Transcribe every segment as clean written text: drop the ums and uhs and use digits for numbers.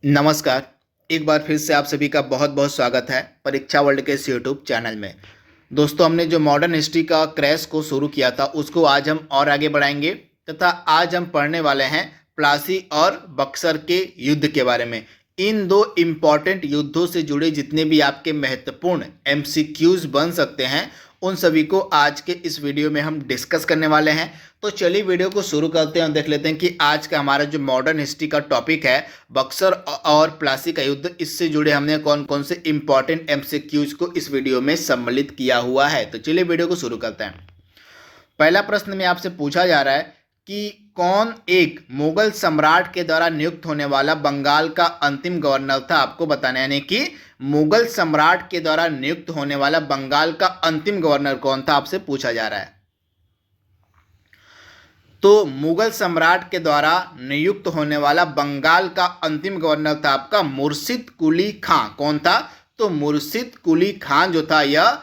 नमस्कार। एक बार फिर से आप सभी का बहुत बहुत स्वागत है परीक्षा वर्ल्ड के इस यूट्यूब चैनल में। दोस्तों, हमने जो मॉडर्न हिस्ट्री का क्रैश को शुरू किया था उसको आज हम और आगे बढ़ाएंगे तथा आज हम पढ़ने वाले हैं प्लासी और बक्सर के युद्ध के बारे में। इन दो इम्पॉर्टेंट युद्धों से जुड़े जितने भी आपके महत्वपूर्ण एमसीक्यूज बन सकते हैं उन सभी को आज के इस वीडियो में हम डिस्कस करने वाले हैं। तो चलिए वीडियो को शुरू करते हैं और देख लेते हैं कि आज का हमारा जो मॉडर्न हिस्ट्री का टॉपिक है बक्सर और प्लासी का युद्ध, इससे जुड़े हमने कौन कौन से इंपॉर्टेंट एमसीक्यूज को इस वीडियो में सम्मिलित किया हुआ है। तो चलिए वीडियो को शुरू करते हैं। पहला प्रश्न में आपसे पूछा जा रहा है कि कौन एक मुगल सम्राट के द्वारा नियुक्त होने वाला बंगाल का अंतिम गवर्नर था। आपको बताना है, यानी कि मुगल सम्राट के द्वारा नियुक्त होने वाला बंगाल का अंतिम गवर्नर कौन था, आपसे पूछा जा रहा है। तो मुगल सम्राट के द्वारा नियुक्त होने वाला बंगाल का अंतिम गवर्नर था आपका मुर्शिद कुली खां। कौन था? तो मुर्शिद कुली खां जो था यह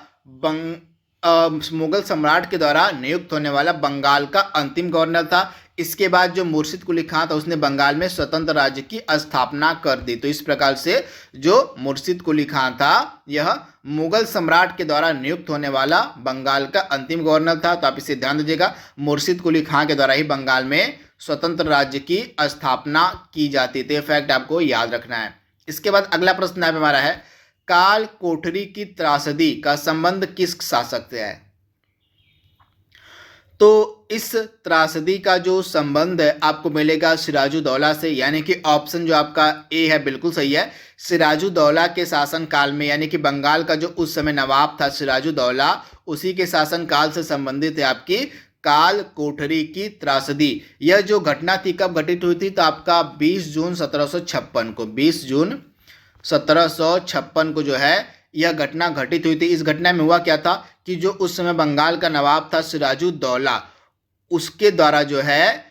मुगल सम्राट के द्वारा नियुक्त होने वाला बंगाल का अंतिम गवर्नर था। इसके बाद जो मुर्शिद कुली खां था उसने बंगाल में स्वतंत्र राज्य की स्थापना कर दी। तो इस प्रकार से जो मुर्शिद कुली खां था यह मुगल सम्राट के द्वारा नियुक्त होने वाला बंगाल का अंतिम गवर्नर था। तो आप इसे ध्यान दीजिएगा, मुर्शिद कुली खां के द्वारा ही बंगाल में स्वतंत्र राज्य की स्थापना की जाती थी। फैक्ट आपको याद रखना है। इसके बाद अगला प्रश्न आप हमारा है, काल कोठरी की त्रासदी का संबंध किस शासक से है? तो इस त्रासदी का जो संबंध है आपको मिलेगा सिराजुद्दौला से, यानी कि ऑप्शन जो आपका ए है बिल्कुल सही है। सिराजुद्दौला के शासन काल में, यानी कि बंगाल का जो उस समय नवाब था सिराजुद्दौला, उसी के शासन काल से संबंधित है आपकी काल कोठरी की त्रासदी। यह जो घटना थी कब घटित हुई थी? तो आपका 20 जून 1756 को 20 जून 1756 को जो है यह घटना घटित हुई थी। इस घटना में हुआ क्या था कि जो उस समय बंगाल का नवाब था सिराजुद्दौला, उसके द्वारा जो है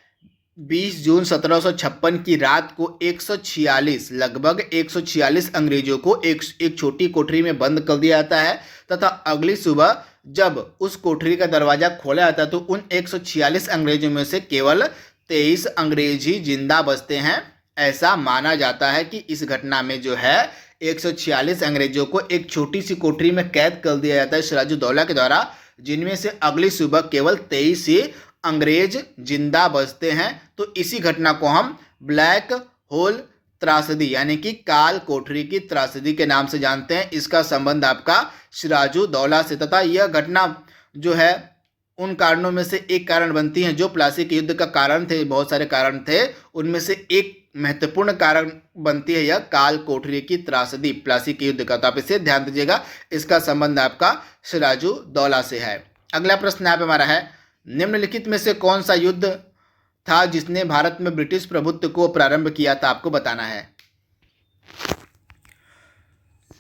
20 जून 1756 की रात को 146 लगभग 146 अंग्रेजों को एक छोटी कोठरी में बंद कर दिया जाता है तथा अगली सुबह जब उस कोठरी का दरवाजा खोला जाता है तो उन 146 अंग्रेजों में से केवल 23 अंग्रेज ही जिंदा बचते हैं। ऐसा माना जाता है कि इस घटना में जो है 146 अंग्रेजों को एक छोटी सी कोठरी में कैद कर दिया जाता है सिराजुद्दौला के द्वारा, जिनमें से अगली सुबह केवल 23 ही अंग्रेज जिंदा बचते हैं। तो इसी घटना को हम ब्लैक होल त्रासदी यानी कि काल कोठरी की त्रासदी के नाम से जानते हैं। इसका संबंध आपका सिराजुद्दौला से, तथा यह घटना जो है उन कारणों में से एक कारण बनती है जो प्लासी के युद्ध का कारण थे। बहुत सारे कारण थे, उनमें से एक महत्वपूर्ण कारण बनती है यह काल कोठरी की त्रासदी प्लासी के युद्ध का। तो आप इसे ध्यान दीजिएगा, इसका संबंध आपका सिराजुद्दौला से है। अगला प्रश्न यहाँ पे हमारा है, निम्नलिखित में से कौन सा युद्ध था जिसने भारत में ब्रिटिश प्रभुत्व को प्रारंभ किया था? आपको बताना है।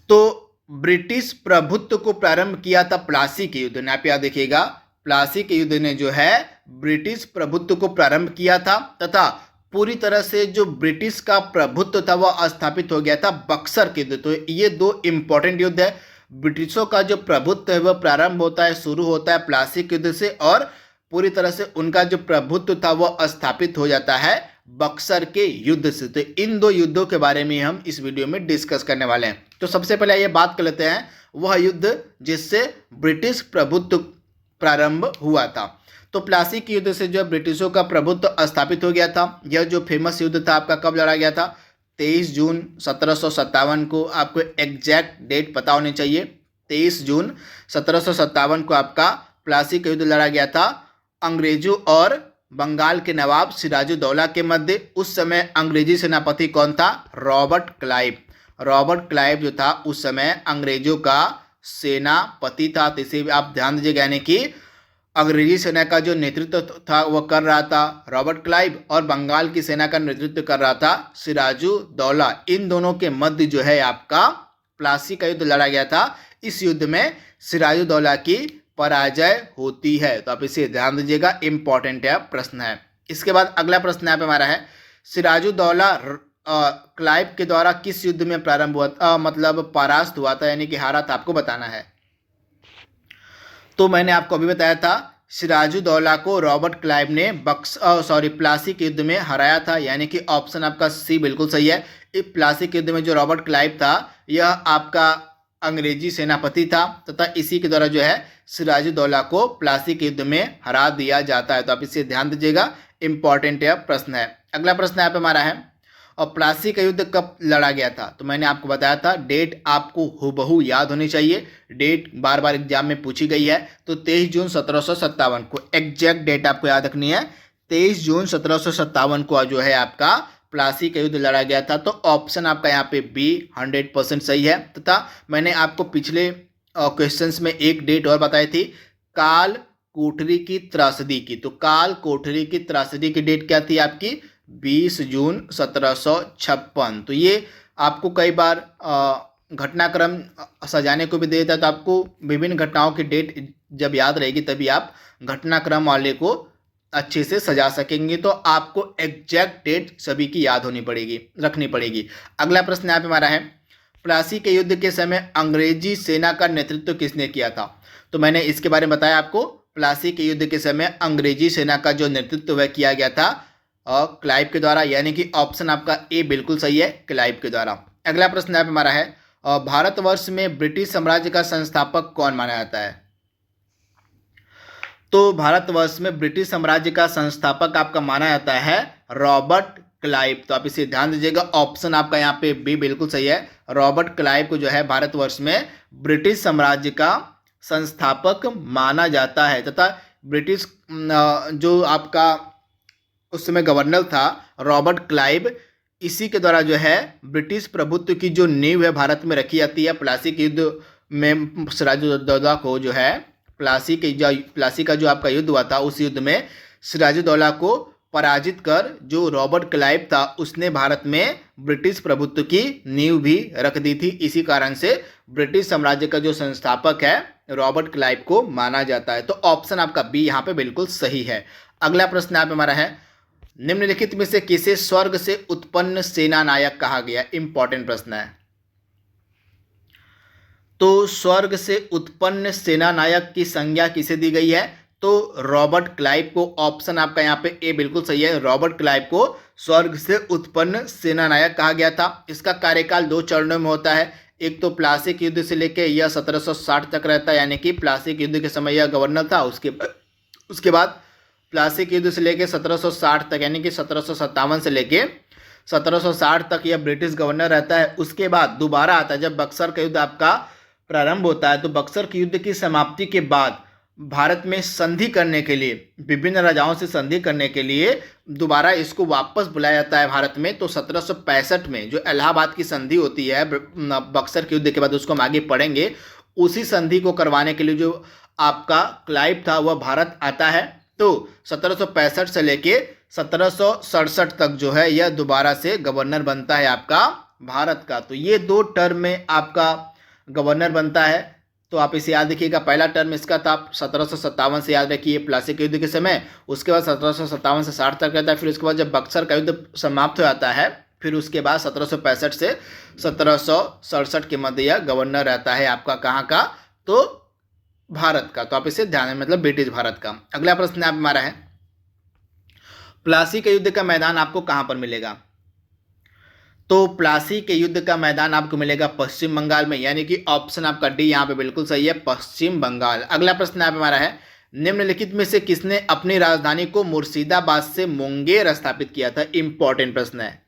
तो ब्रिटिश प्रभुत्व को प्रारंभ किया था प्लासी के युद्ध ने। आप याद देखिएगा, प्लासी के युद्ध ने जो है ब्रिटिश प्रभुत्व को प्रारंभ किया था तथा पूरी तरह से जो ब्रिटिश का प्रभुत्व था वह स्थापित हो गया था बक्सर के युद्ध। तो ये दो इंपॉर्टेंट युद्ध है। ब्रिटिशों का जो प्रभुत्व है वह प्रारंभ होता है, शुरू होता है प्लासी के युद्ध से, और पूरी तरह से उनका जो प्रभुत्व था वह स्थापित हो जाता है बक्सर के युद्ध से। तो इन दो युद्धों के बारे में हम इस वीडियो में डिस्कस करने वाले हैं। तो सबसे पहले ये बात कर लेते हैं वह युद्ध जिससे ब्रिटिश प्रभुत्व प्रारंभ हुआ था। तो प्लासी के युद्ध से जो ब्रिटिशों का प्रभुत्व स्थापित हो गया था। यह जो फेमस युद्ध था आपका कब लड़ा गया था? 23 जून 1757 को। आपको एग्जैक्ट डेट पता होनी चाहिए। 23 जून 1757 को आपका प्लासी का युद्ध लड़ा गया था अंग्रेजों और बंगाल के नवाब सिराजुद्दौला के मध्य। उस समय अंग्रेजी सेनापति कौन था? Robert Clive. रॉबर्ट क्लाइव जो था उस समय अंग्रेजों का सेनापति था। तो इसे आप ध्यान दीजिएगा, यानी कि अंग्रेजी सेना का जो नेतृत्व था वह कर रहा था रॉबर्ट क्लाइव और बंगाल की सेना का नेतृत्व कर रहा था सिराजुद्दौला। इन दोनों के मध्य जो है आपका प्लासी का युद्ध लड़ा गया था। इस युद्ध में सिराजुद्दौला की पराजय होती है। तो आप इसे ध्यान दीजिएगा, इंपॉर्टेंट है प्रश्न है। इसके बाद अगला प्रश्न यहाँ पे हमारा है, सिराजुद्दौला क्लाइव के द्वारा किस युद्ध में प्रारंभ हुआ मतलब परास्त हुआ था, यानी कि हारा था? आपको बताना है। तो मैंने आपको अभी बताया था सिराजुद्दौला को रॉबर्ट क्लाइव ने प्लासी के युद्ध में हराया था, यानी कि ऑप्शन आपका सी बिल्कुल सही है। इस प्लासी के युद्ध में जो रॉबर्ट क्लाइव था यह आपका अंग्रेजी सेनापति था तथा इसी के द्वारा जो है सिराजुद्दौला को प्लासी के युद्ध में हरा दिया जाता है। तो आप इसे ध्यान दीजिएगा, इंपॉर्टेंट यह प्रश्न है। अगला प्रश्न यहाँ पे हमारा है, और प्लासी का युद्ध कब लड़ा गया था? तो मैंने आपको बताया था, डेट आपको हुबहू याद होनी चाहिए, डेट बार बार एग्जाम में पूछी गई है। तो 23 जून 1757 को, एग्जैक्ट डेट आपको याद रखनी है, 23 जून 1757 को जो है आपका प्लासी का युद्ध लड़ा गया था। तो ऑप्शन आपका यहाँ पे बी 100% सही है। तथा मैंने आपको पिछले क्वेश्चंस में एक डेट और बताई थी, काल कोठरी की त्रासदी की। तो काल कोठरी की त्रासदी की डेट क्या थी आपकी? 20 जून 1756। तो ये आपको कई बार घटनाक्रम सजाने को भी दे देता है, तो आपको विभिन्न घटनाओं की डेट जब याद रहेगी तभी आप घटनाक्रम वाले को अच्छे से सजा सकेंगे। तो आपको एग्जैक्ट डेट सभी की याद होनी पड़ेगी, रखनी पड़ेगी। अगला प्रश्न यहाँ पे हमारा है, प्लासी के युद्ध के समय अंग्रेजी सेना का नेतृत्व किसने किया था? तो मैंने इसके बारे में बताया आपको, प्लासी के युद्ध के समय अंग्रेजी सेना का जो नेतृत्व वह किया गया था क्लाइव के द्वारा, यानी कि ऑप्शन आपका ए बिल्कुल सही है, क्लाइव के द्वारा। अगला प्रश्न यहाँ पे हमारा है, भारतवर्ष में ब्रिटिश साम्राज्य का संस्थापक कौन माना जाता है? तो भारतवर्ष में ब्रिटिश साम्राज्य का संस्थापक आपका माना जाता है रॉबर्ट क्लाइव। तो आप इसे ध्यान दीजिएगा, ऑप्शन आपका यहाँ पे बी बिल्कुल सही है। रॉबर्ट क्लाइव को जो है भारतवर्ष में ब्रिटिश साम्राज्य का संस्थापक माना जाता है तथा ब्रिटिश जो आपका उस समय गवर्नर था रॉबर्ट क्लाइव, इसी के द्वारा जो है ब्रिटिश प्रभुत्व की जो नींव है भारत में रखी जाती है। प्लासी के युद्ध में सिराजुद्दौला को जो है प्लासी का जो आपका युद्ध हुआ था, उस युद्ध में सिराजुद्दौला को पराजित कर जो रॉबर्ट क्लाइव था उसने भारत में ब्रिटिश प्रभुत्व की नींव भी रख दी थी। इसी कारण से ब्रिटिश साम्राज्य का जो संस्थापक है रॉबर्ट क्लाइव को माना जाता है। तो ऑप्शन आपका बी यहाँ पे बिल्कुल सही है। अगला प्रश्न यहाँ पे हमारा है, निम्नलिखित में से किसे स्वर्ग से उत्पन्न सेना नायक कहा गया? इंपॉर्टेंट प्रश्न है। तो स्वर्ग से उत्पन्न सेना नायक की संज्ञा किसे दी गई है? तो रॉबर्ट क्लाइव को। ऑप्शन आपका यहाँ पे ए बिल्कुल सही है, रॉबर्ट क्लाइव को स्वर्ग से उत्पन्न सेना नायक कहा गया था। इसका कार्यकाल 2 चरणों में होता है, एक तो प्लासी के युद्ध से लेकर यह 1760 तक रहता है, यानी कि प्लासी के युद्ध के समय यह गवर्नर था। उसके बाद प्लासी के युद्ध से लेकर 1760 तक, यानी कि 1757 से लेकर 1760 तक यह ब्रिटिश गवर्नर रहता है। उसके बाद दोबारा आता है जब बक्सर का युद्ध आपका प्रारंभ होता है। तो बक्सर के युद्ध की समाप्ति के बाद भारत में संधि करने के लिए, विभिन्न राजाओं से संधि करने के लिए दोबारा इसको वापस बुलाया जाता है भारत में। तो 1765 में जो इलाहाबाद की संधि होती है बक्सर के युद्ध के बाद, उसको हम आगे पढ़ेंगे। उसी संधि को करवाने के लिए जो आपका क्लाइव था वह भारत आता है। तो 1765 से लेके 1767 तक जो है यह दोबारा से गवर्नर बनता है आपका भारत का। तो ये 2 टर्म में आपका गवर्नर बनता है। तो आप इसे याद रखिएगा, पहला टर्म इसका था 1757 से याद रखिए प्लासी के युद्ध के समय, उसके बाद 1757 से 60 तक रहता है। फिर उसके बाद जब बक्सर का युद्ध समाप्त हो जाता है, फिर उसके बाद 1765 से 1767 के मध्य यह गवर्नर रहता है आपका कहाँ का? तो भारत का। तो आप इसे ध्यान में, मतलब ब्रिटिश भारत का। अगला प्रश्न आप हमारा है, प्लासी के युद्ध का मैदान आपको कहां पर मिलेगा? तो प्लासी के युद्ध का मैदान आपको मिलेगा पश्चिम बंगाल में, यानी कि ऑप्शन आपका डी यहाँ पे बिल्कुल सही है, पश्चिम बंगाल। अगला प्रश्न आप हमारा है, निम्नलिखित में से किसने अपनी राजधानी को मुर्शिदाबाद से मुंगेर स्थापित किया था? इंपॉर्टेंट प्रश्न है।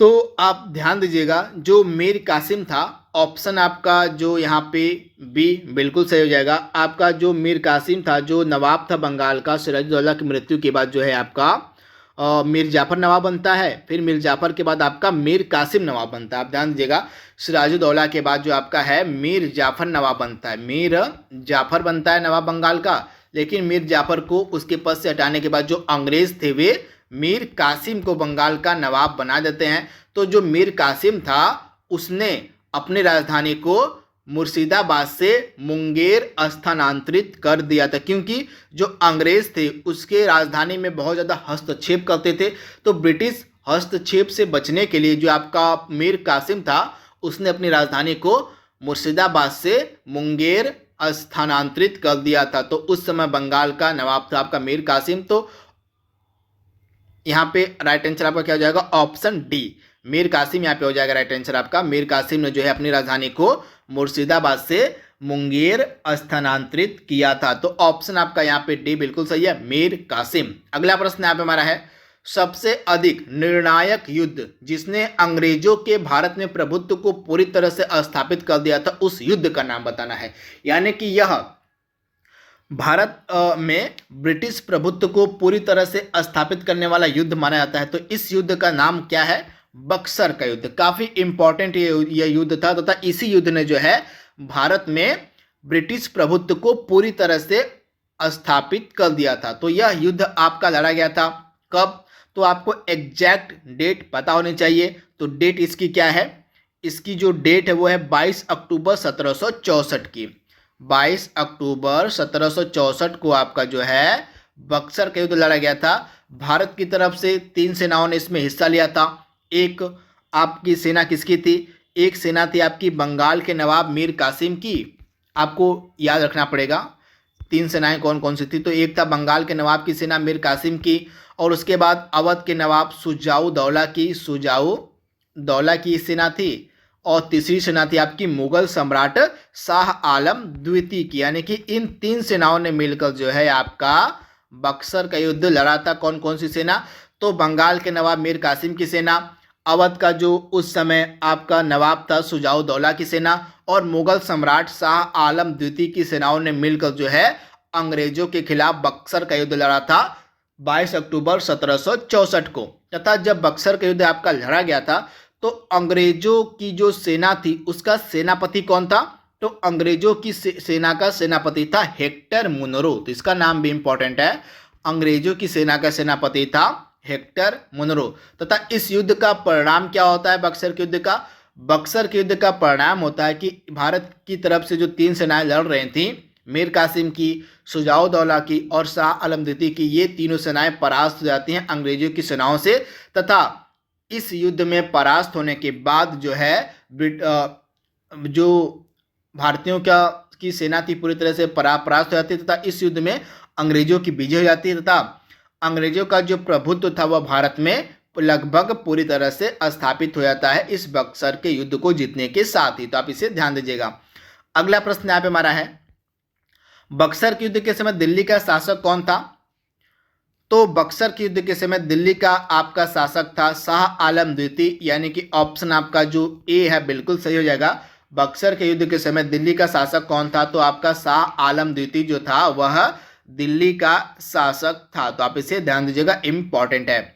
तो आप ध्यान दीजिएगा, जो मीर कासिम था, ऑप्शन आपका जो यहाँ पे बी बिल्कुल सही हो जाएगा। आपका जो मीर कासिम था, जो नवाब था बंगाल का, सिराजुद्दौला की मृत्यु के बाद जो है आपका मीर जाफर नवाब बनता है। फिर मीर जाफर के बाद आपका मीर कासिम नवाब बनता है। आप ध्यान दीजिएगा, सिराजुद्दौला के बाद जो आपका है मीर जाफर नवाब बनता है, मीर जाफर बनता है नवाब बंगाल का। लेकिन मीर जाफर को उसके पद से हटाने के बाद जो अंग्रेज थे वे मीर कासिम को बंगाल का नवाब बना देते हैं। तो जो मीर कासिम था उसने अपनी राजधानी को मुर्शिदाबाद से मुंगेर स्थानांतरित कर दिया था, क्योंकि जो अंग्रेज थे उसके राजधानी में बहुत ज़्यादा हस्तक्षेप करते थे। तो ब्रिटिश हस्तक्षेप से बचने के लिए जो आपका मीर कासिम था उसने अपनी राजधानी को मुर्शिदाबाद से मुंगेर स्थानांतरित कर दिया था। तो उस समय बंगाल का नवाब था आपका मीर कासिम। तो यहाँ पे राइट आंसर आपका क्या हो जाएगा, ऑप्शन डी, मीर कासिम यहाँ पे हो जाएगा राइट आंसर आपका। मीर कासिम ने जो है अपनी राजधानी को मुर्शिदाबाद से मुंगेर स्थानांतरित किया था। तो ऑप्शन आपका यहाँ पे डी बिल्कुल सही है, मीर कासिम। अगला प्रश्न यहाँ पे हमारा है, सबसे अधिक निर्णायक युद्ध जिसने अंग्रेजों के भारत में प्रभुत्व को पूरी तरह से स्थापित कर दिया था, उस युद्ध का नाम बताना है। यानी कि यह भारत में ब्रिटिश प्रभुत्व को पूरी तरह से स्थापित करने वाला युद्ध माना जाता है। तो इस युद्ध का नाम क्या है, बक्सर का युद्ध। काफी इंपॉर्टेंट यह युद्ध था तथा इसी युद्ध ने जो है भारत में ब्रिटिश प्रभुत्व को पूरी तरह से स्थापित कर दिया था। तो यह युद्ध आपका लड़ा गया था कब, तो आपको एग्जैक्ट डेट पता होनी चाहिए। तो डेट इसकी क्या है, इसकी जो डेट है वो है 22 अक्टूबर 1764 की। 22 अक्टूबर 1764 को आपका जो है बक्सर का युद्ध लड़ा गया था। भारत की तरफ से 3 सेनाओं ने इसमें हिस्सा लिया था। एक आपकी सेना किसकी थी, एक सेना थी आपकी बंगाल के नवाब मीर कासिम की। आपको याद रखना पड़ेगा 3 सेनाएं कौन कौन सी थी। तो एक था बंगाल के नवाब की सेना मीर कासिम की, और उसके बाद अवध के नवाब सुजाऊ दौला की सेना थी, और तीसरी सेना थी आपकी मुगल सम्राट शाह आलम द्वितीय की। यानी कि इन 3 सेनाओं ने मिलकर जो है आपका बक्सर का युद्ध लड़ा था। कौन कौन सी सेना, तो बंगाल के नवाब मीर कासिम की सेना, अवध का जो उस समय आपका नवाब था सुजाऊ दौला की सेना, और मुगल सम्राट शाह आलम द्वितीय की सेनाओं ने मिलकर जो है अंग्रेजों के खिलाफ बक्सर का युद्ध लड़ा था 22 अक्टूबर 1764 को। तथा जब बक्सर का युद्ध आपका लड़ा गया था तो अंग्रेजों की जो सेना थी उसका सेनापति कौन था, तो अंग्रेजों की सेना का सेनापति था हेक्टर मुनरो। तो इसका नाम भी इंपॉर्टेंट है, अंग्रेजों की सेना का सेनापति था हेक्टर मुनरो। तथा इस युद्ध का परिणाम क्या होता है, बक्सर के युद्ध का, बक्सर के युद्ध का परिणाम होता है कि भारत की तरफ से जो 3 सेनाएं लड़ रही थी, मीर कासिम की, सुजाऊ दौला की और शाह आलम द्वितीय की, ये तीनों सेनाएं परास्त हो जाती हैं अंग्रेजों की सेनाओं से। तथा इस युद्ध में परास्त होने के बाद जो है जो भारतीयों की सेना थी पूरी तरह से परास्त हो जाती है तथा इस युद्ध में अंग्रेजों की विजय हो जाती है तथा अंग्रेजों का जो प्रभुत्व था वह भारत में लगभग पूरी तरह से स्थापित हो जाता है इस बक्सर के युद्ध को जीतने के साथ ही। तो आप इसे ध्यान दीजिएगा। अगला प्रश्न यहाँ पे हमारा है, बक्सर के युद्ध के समय दिल्ली का शासक कौन था, तो बक्सर के युद्ध के समय दिल्ली का आपका शासक था शाह आलम द्वितीय। यानी कि ऑप्शन आपका जो ए है बिल्कुल सही हो जाएगा। बक्सर के युद्ध के समय दिल्ली का शासक कौन था, तो आपका शाह आलम द्वितीय जो था वह दिल्ली का शासक था। तो आप इसे ध्यान दीजिएगा, इंपॉर्टेंट है।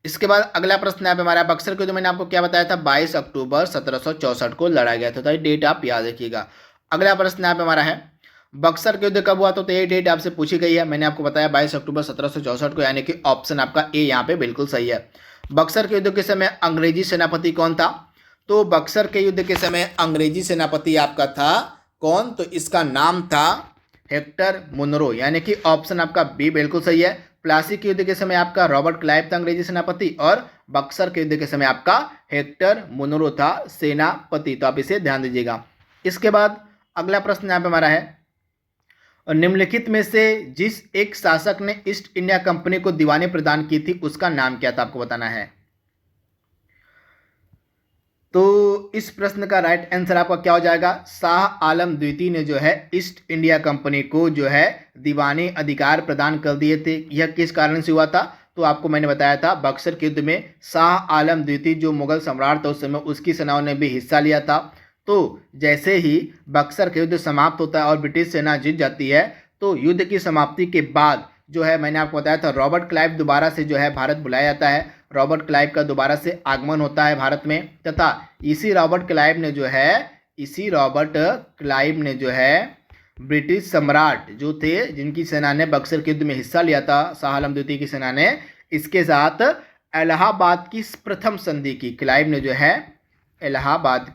इसके बाद अगला प्रश्न यहाँ पे हमारा, बक्सर के युद्ध मैंने आपको क्या बताया था, 22 अक्टूबर 1764 को लड़ा गया था। तो ये डेट आप याद रखिएगा। अगला प्रश्न यहाँ पे हमारा है, बक्सर के युद्ध कब हुआ, तो ये डेट आपसे पूछी गई है। मैंने आपको बताया 22 अक्टूबर 1764 को, यानी कि ऑप्शन आपका ए यहाँ पे बिल्कुल सही है। बक्सर के युद्ध के समय अंग्रेजी सेनापति कौन था, तो बक्सर के युद्ध के समय अंग्रेजी सेनापति आपका था कौन, तो इसका नाम था हेक्टर मुनरो। यानी कि ऑप्शन आपका बी बिल्कुल सही है। प्लासी के युद्ध के समय आपका रॉबर्ट क्लाइव था अंग्रेजी सेनापति, और बक्सर के युद्ध के समय आपका हेक्टर मुनरो था सेनापति। तो आप इसे ध्यान दीजिएगा। इसके बाद अगला प्रश्न यहाँ पे हमारा है, निम्नलिखित में से जिस एक शासक ने ईस्ट इंडिया कंपनी को दीवानी प्रदान की थी उसका नाम क्या था, आपको बताना है। तो इस प्रश्न का राइट आंसर आपका क्या हो जाएगा, शाह आलम द्वितीय ने जो है ईस्ट इंडिया कंपनी को जो है दीवानी अधिकार प्रदान कर दिए थे। यह किस कारण से हुआ था, तो आपको मैंने बताया था बक्सर के युद्ध में शाह आलम द्वितीय जो मुगल सम्राट था उस समय, उसकी सेनाओं ने भी हिस्सा लिया था। तो जैसे ही बक्सर का युद्ध समाप्त होता है और ब्रिटिश सेना जीत जाती है, तो युद्ध की समाप्ति के बाद जो है मैंने आपको बताया था रॉबर्ट क्लाइव दोबारा से जो है भारत बुलाया जाता है। रॉबर्ट क्लाइव का दोबारा से आगमन होता है भारत में, तथा इसी रॉबर्ट क्लाइव ने जो है ब्रिटिश सम्राट जो थे जिनकी सेना ने बक्सर के युद्ध में हिस्सा लिया था, शाह आलम द्वितीय की सेना ने, इसके साथ इलाहाबाद की प्रथम संधि की। क्लाइव ने जो है इलाहाबाद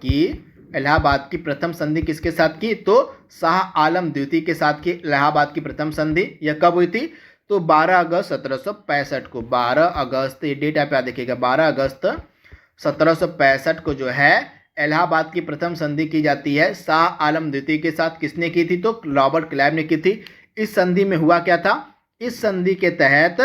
की प्रथम संधि किसके साथ की, तो शाह आलम द्वितीय के साथ की इलाहाबाद की प्रथम संधि। यह कब हुई थी, तो 12 अगस्त 1765 को। 12 अगस्त, ये डेट आप याद देखिएगा, 12 अगस्त 1765 को जो है इलाहाबाद की प्रथम संधि की जाती है शाह आलम द्वितीय के साथ। किसने की थी? तो रॉबर्ट क्लाइव ने की थी। इस संधि में हुआ क्या था? इस संधि के तहत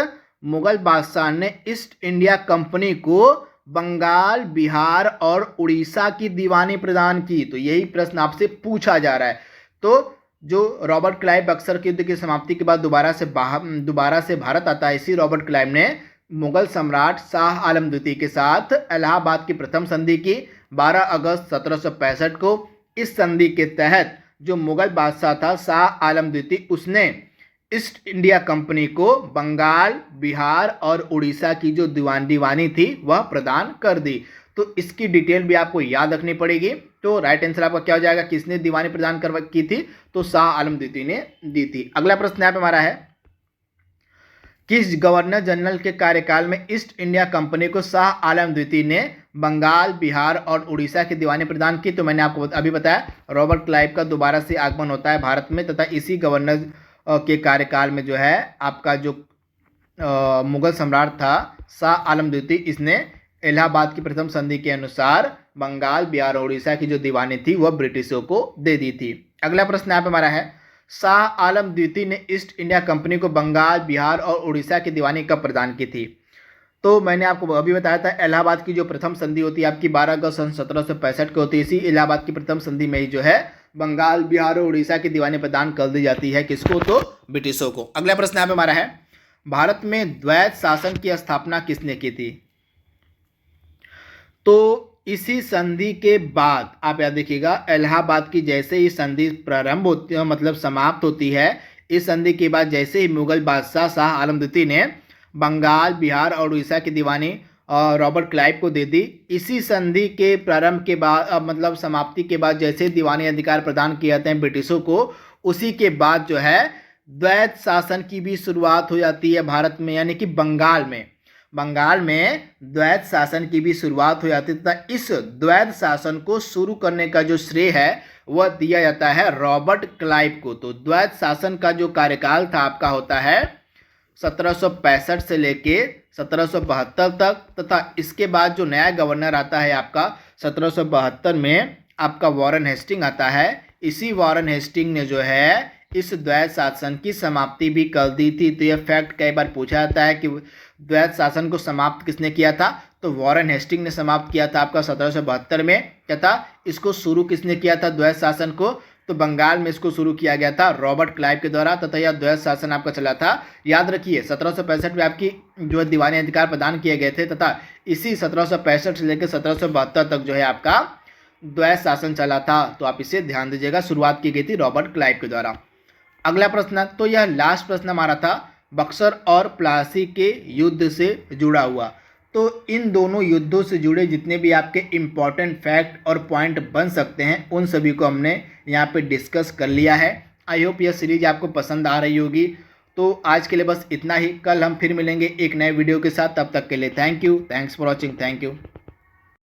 मुगल बादशाह ने ईस्ट इंडिया कंपनी को बंगाल, बिहार और उड़ीसा की दीवानी प्रदान की। तो यही प्रश्न आपसे पूछा जा रहा है। तो जो रॉबर्ट क्लाइव बक्सर के युद्ध की समाप्ति के बाद दोबारा से भारत आता है, इसी रॉबर्ट क्लाइव ने मुगल सम्राट शाह आलम द्वितीय के साथ इलाहाबाद की प्रथम संधि की 12 अगस्त 1765 को। इस संधि के तहत जो मुगल बादशाह था शाह आलम द्वितीय, उसने ईस्ट इंडिया कंपनी को बंगाल, बिहार और उड़ीसा की जो दीवानी थी वह प्रदान कर दी। तो इसकी डिटेल भी आपको याद रखनी पड़ेगी। तो राइट आंसर आपका क्या हो जाएगा? किसने दीवानी प्रदान की थी? तो शाह आलम द्वितीय ने दी थी। अगला प्रश्न यहाँ पे हमारा है, किस गवर्नर जनरल के कार्यकाल में ईस्ट इंडिया कंपनी को शाह आलम द्वितीय ने बंगाल, बिहार और उड़ीसा की दीवानी प्रदान की? तो मैंने आपको अभी बताया, रॉबर्ट क्लाइव का दोबारा से आगमन होता है भारत में, तथा इसी गवर्नर के कार्यकाल में जो है आपका जो मुगल सम्राट था शाह आलम द्वितीय, इसने इलाहाबाद की प्रथम संधि के अनुसार बंगाल, बिहार और उड़ीसा की जो दीवानी थी वह ब्रिटिशों को दे दी थी। अगला प्रश्न यहाँ पे हमारा है, शाह आलम द्वितीय ने ईस्ट इंडिया कंपनी को बंगाल, बिहार और उड़ीसा की दीवानी कब प्रदान की थी? तो मैंने आपको अभी बताया था, इलाहाबाद की जो प्रथम संधि होती है आपकी 12 अगस्त सन 1765 को होती है। इसी इलाहाबाद की प्रथम संधि में ही जो है बंगाल, बिहार और उड़ीसा की दीवानी प्रदान कर दी जाती है। किसको? तो ब्रिटिशों को। अगला प्रश्न यहाँ पे हमारा है, भारत में द्वैत शासन की स्थापना किसने की थी? तो इसी संधि के बाद आप याद देखिएगा, इलाहाबाद की जैसे ही संधि प्रारंभ होती है, मतलब समाप्त होती है, इस संधि के बाद जैसे ही मुगल बादशाह शाह आलम द्वितीय ने बंगाल, बिहार और उड़ीसा की दीवानी रॉबर्ट क्लाइव को दे दी, इसी संधि के प्रारंभ के बाद मतलब समाप्ति के बाद जैसे दीवानी अधिकार प्रदान किए जाते हैं ब्रिटिशों को, उसी के बाद जो है द्वैत शासन की भी शुरुआत हो जाती है भारत में, यानी कि बंगाल में द्वैत शासन की भी शुरुआत हो जाती है। तथा इस द्वैत शासन को शुरू करने का जो श्रेय है वह दिया जाता है रॉबर्ट क्लाइव को। तो द्वैत शासन का जो कार्यकाल था आपका होता है 1765 से लेके 1772 तक, तथा इसके बाद जो नया गवर्नर आता है आपका 1772 में आपका वॉरेन हेस्टिंग आता है। इसी वॉरेन हेस्टिंग ने जो है इस द्वैत शासन की समाप्ति भी कर दी थी। तो यह फैक्ट कई बार पूछा जाता है कि द्वैत शासन को समाप्त किसने किया था? तो वॉरेन हेस्टिंग ने समाप्त किया था आपका 1772 में। तथा इसको शुरू किसने किया था द्वैत शासन को? तो बंगाल में इसको शुरू किया गया था रॉबर्ट क्लाइव के द्वारा, तथा यह द्वैत शासन आपका चला था। याद रखिए 1765 में आपकी जो दीवानी अधिकार प्रदान किए गए थे, तथा इसी 1765 से लेकर 1772 तक जो है आपका द्वैत शासन चला था। तो आप इसे ध्यान दीजिएगा, शुरुआत की गई थी रॉबर्ट क्लाइव के द्वारा। अगला प्रश्न, तो यह लास्ट प्रश्न हमारा था बक्सर और प्लासी के युद्ध से जुड़ा हुआ। तो इन दोनों युद्धों से जुड़े जितने भी आपके इम्पॉर्टेंट फैक्ट और पॉइंट बन सकते हैं उन सभी को हमने यहाँ पे डिस्कस कर लिया है। आई होप यह सीरीज आपको पसंद आ रही होगी। तो आज के लिए बस इतना ही, कल हम फिर मिलेंगे एक नए वीडियो के साथ। तब तक के लिए thank you, thanks for watching, thank you.